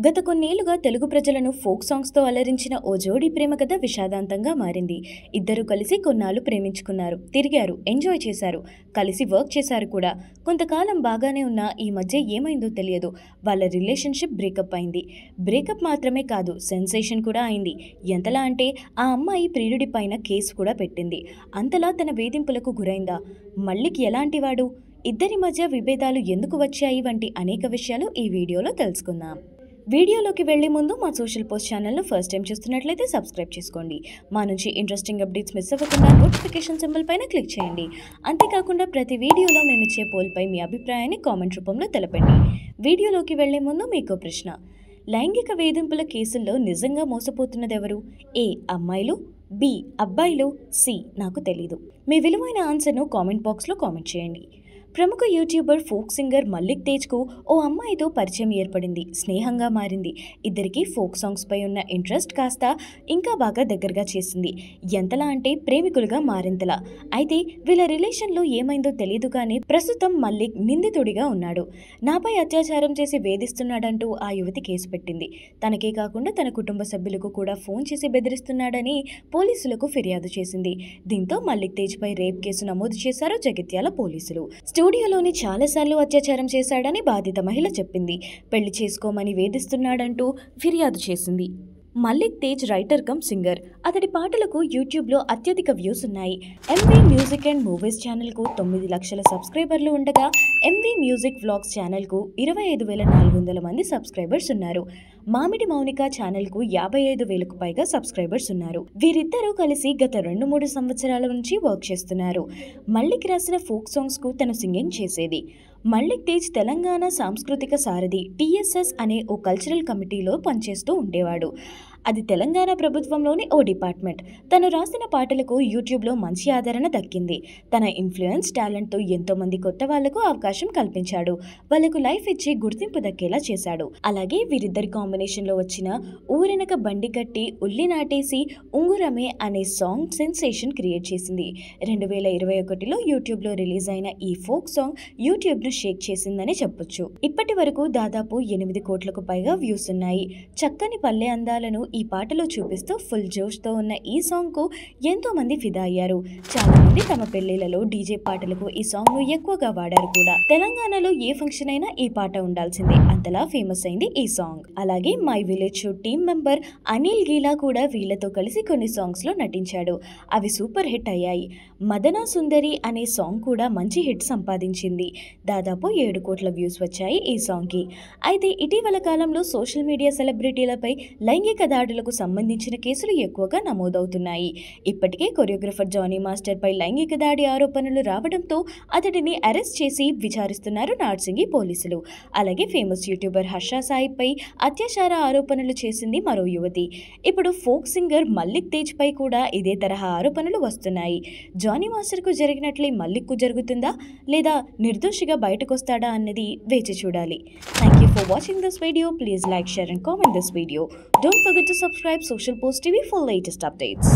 గత కొన్నేళ్లుగా తెలుగు ప్రజలను ఫోక్ సాంగ్స్తో అలరించిన ఓ జోడీ ప్రేమ కథ విషాదాంతంగా మారింది. ఇద్దరు కలిసి కొన్నాళ్లు ప్రేమించుకున్నారు, తిరిగారు, ఎంజాయ్ చేశారు, కలిసి వర్క్ చేశారు కూడా. కొంతకాలం బాగానే ఉన్నా ఈ మధ్య ఏమైందో తెలియదు. వాళ్ళ రిలేషన్షిప్ బ్రేకప్ అయింది. బ్రేకప్ మాత్రమే కాదు, సెన్సేషన్ కూడా అయింది. ఎంతలా అంటే ఆ అమ్మాయి ప్రియుడి పైన కేసు కూడా పెట్టింది. అంతలా తన వేధింపులకు గురైందా? మల్లిక్ ఎలాంటివాడు? ఇద్దరి మధ్య విభేదాలు ఎందుకు వచ్చాయి వంటి అనేక విషయాలు ఈ వీడియోలో తెలుసుకుందాం. వీడియోలోకి వెళ్లే ముందు మా సోషల్ పోస్ట్ ఛానల్ను ఫస్ట్ టైం చూస్తున్నట్లయితే సబ్స్క్రైబ్ చేసుకోండి. మా నుంచి ఇంట్రెస్టింగ్ అప్డేట్స్ మిస్ అవ్వకుండా నోటిఫికేషన్ సింబల్ పైన క్లిక్ చేయండి. అంతేకాకుండా ప్రతి వీడియోలో మేము ఇచ్చే పోల్పై మీ అభిప్రాయాన్ని కామెంట్ రూపంలో తెలపండి. వీడియోలోకి వెళ్లే ముందు మీకు ప్రశ్న: లైంగిక వేధింపుల కేసుల్లో నిజంగా మోసపోతున్నదెవరు? ఏ అమ్మాయిలు, బి అబ్బాయిలు, సి నాకు తెలీదు. మీ విలువైన ఆన్సర్ను కామెంట్ బాక్స్లో కామెంట్ చేయండి. ప్రముఖ యూట్యూబర్, ఫోక్ సింగర్ మల్లిక్ తేజ్కు ఓ అమ్మాయితో పరిచయం ఏర్పడింది. స్నేహంగా మారింది. ఇద్దరికి ఫోక్ సాంగ్స్పై ఉన్న ఇంట్రెస్ట్ కాస్త ఇంకా బాగా దగ్గరగా చేసింది. ఎంతలా అంటే ప్రేమికులుగా మారింతలా. అయితే వీళ్ళ రిలేషన్లో ఏమైందో తెలియదు కానీ ప్రస్తుతం మల్లిక్ నిందితుడిగా ఉన్నాడు. నాపై అత్యాచారం చేసి వేధిస్తున్నాడంటూ ఆ యువతి కేసు పెట్టింది. తనకే కాకుండా తన కుటుంబ సభ్యులకు కూడా ఫోన్ చేసి బెదిరిస్తున్నాడని పోలీసులకు ఫిర్యాదు చేసింది. దీంతో మల్లిక్ తేజ్పై రేప్ కేసు నమోదు చేశారు జగిత్యాల పోలీసులు. స్టూడియోలోని చాలాసార్లు అత్యాచారం చేశాడని బాధిత మహిళ చెప్పింది. పెళ్లి చేసుకోమని వేధిస్తున్నాడంటూ ఫిర్యాదు చేసింది. Mallik Tej writer cum singer. అతడి పాటలకు యూట్యూబ్లో అత్యధిక వ్యూస్ ఉన్నాయి. ఎంవీ మ్యూజిక్ అండ్ మూవీస్ ఛానల్కు 9 లక్షల సబ్స్క్రైబర్లు ఉండగా ఎంవీ మ్యూజిక్ వ్లాగ్స్ ఛానల్కు 25,400 మంది సబ్స్క్రైబర్స్ ఉన్నారు. మామిడి మౌనిక ఛానల్కు 55,000కు పైగా సబ్స్క్రైబర్స్ ఉన్నారు. వీరిద్దరూ కలిసి గత 2-3 సంవత్సరాల నుంచి వర్క్ చేస్తున్నారు. మల్లిక్ రాసిన ఫోక్ సాంగ్స్కు తను సింగింగ్ చేసేది. మల్లిక్ తేజ్ తెలంగాణ సాంస్కృతిక సారథి టీఎస్ఎస్ అనే ఓ కల్చరల్ కమిటీలో పనిచేస్తూ ఉండేవాడు. అది తెలంగాణ ప్రభుత్వంలోని ఓ డిపార్ట్మెంట్. తను రాసిన పాటలకు యూట్యూబ్లో మంచి ఆదరణ దక్కింది. తన ఇన్ఫ్లుయెన్స్, టాలెంట్తో ఎంతోమంది కొత్త వాళ్లకు అవకాశం కల్పించాడు. వాళ్లకు లైఫ్ ఇచ్చి గుర్తింపు దక్కేలా చేశాడు. అలాగే వీరిద్దరి కాంబినేషన్లో వచ్చిన ఊరెనక బండి కట్టి ఉల్లి నాటేసి ఉంగురమే అనే సాంగ్ సెన్సేషన్ క్రియేట్ చేసింది. 2021లో యూట్యూబ్లో రిలీజ్ అయిన ఈ ఫోక్ సాంగ్ యూట్యూబ్ను షేక్ చేసిందని చెప్పొచ్చు. ఇప్పటి వరకు దాదాపు 8 కోట్లకు పైగా వ్యూస్ ఉన్నాయి. చక్కని పల్లె అందాలను ఈ పాటలో చూపిస్తూ ఫుల్ జోష్తో ఉన్న ఈ సాంగ్కు ఎంతో మంది ఫిదా అయ్యారు. చాలా మంది తమ పెళ్లిళ్లలో డీజే పాటలకు ఈ సాంగ్ను ఎక్కువగా వాడారు కూడా. తెలంగాణలో ఏ ఫంక్షన్ అయినా ఈ పాట ఉండాల్సిందే, అంతలా ఫేమస్ అయింది ఈ సాంగ్. అలాగే my village show team member Anil Geela కూడా వీళ్లతో కలిసి కొన్ని సాంగ్స్లో నటించాడు. అవి సూపర్ హిట్ అయ్యాయి. మదనా సుందరి అనే సాంగ్ కూడా మంచి హిట్ సంపాదించింది. దాదాపు 7 కోట్ల వ్యూస్ వచ్చాయి ఈ సాంగ్కి. అయితే ఇటీవల కాలంలో సోషల్ మీడియా సెలబ్రిటీలపై లైంగిక దాడులకు సంబంధించిన కేసులు ఎక్కువగా నమోదవుతున్నాయి. ఇప్పటికే కొరియోగ్రఫర్ జానీ మాస్టర్పై లైంగిక దాడి ఆరోపణలు రావడంతో అతడిని అరెస్ట్ చేసి విచారిస్తున్నారు నార్సింగి పోలీసులు. అలాగే ఫేమస్ యూట్యూబర్ హర్ష సాయిపై అత్యాచార ఆరోపణలు చేసింది మరో యువతి. ఇప్పుడు ఫోక్ సింగర్ మల్లిక్ తేజ్ పై కూడా ఇదే తరహా ఆరోపణలు వస్తున్నాయి. జానీ మాస్టర్కు జరిగినట్లే మల్లిక్కు జరుగుతుందా, లేదా నిర్దోషిగా బయటకొస్తాడా అన్నది వేచి చూడాలి. Thank you for watching this video. Please like, share and comment this video. Don't forget to subscribe Social Post TV for latest updates.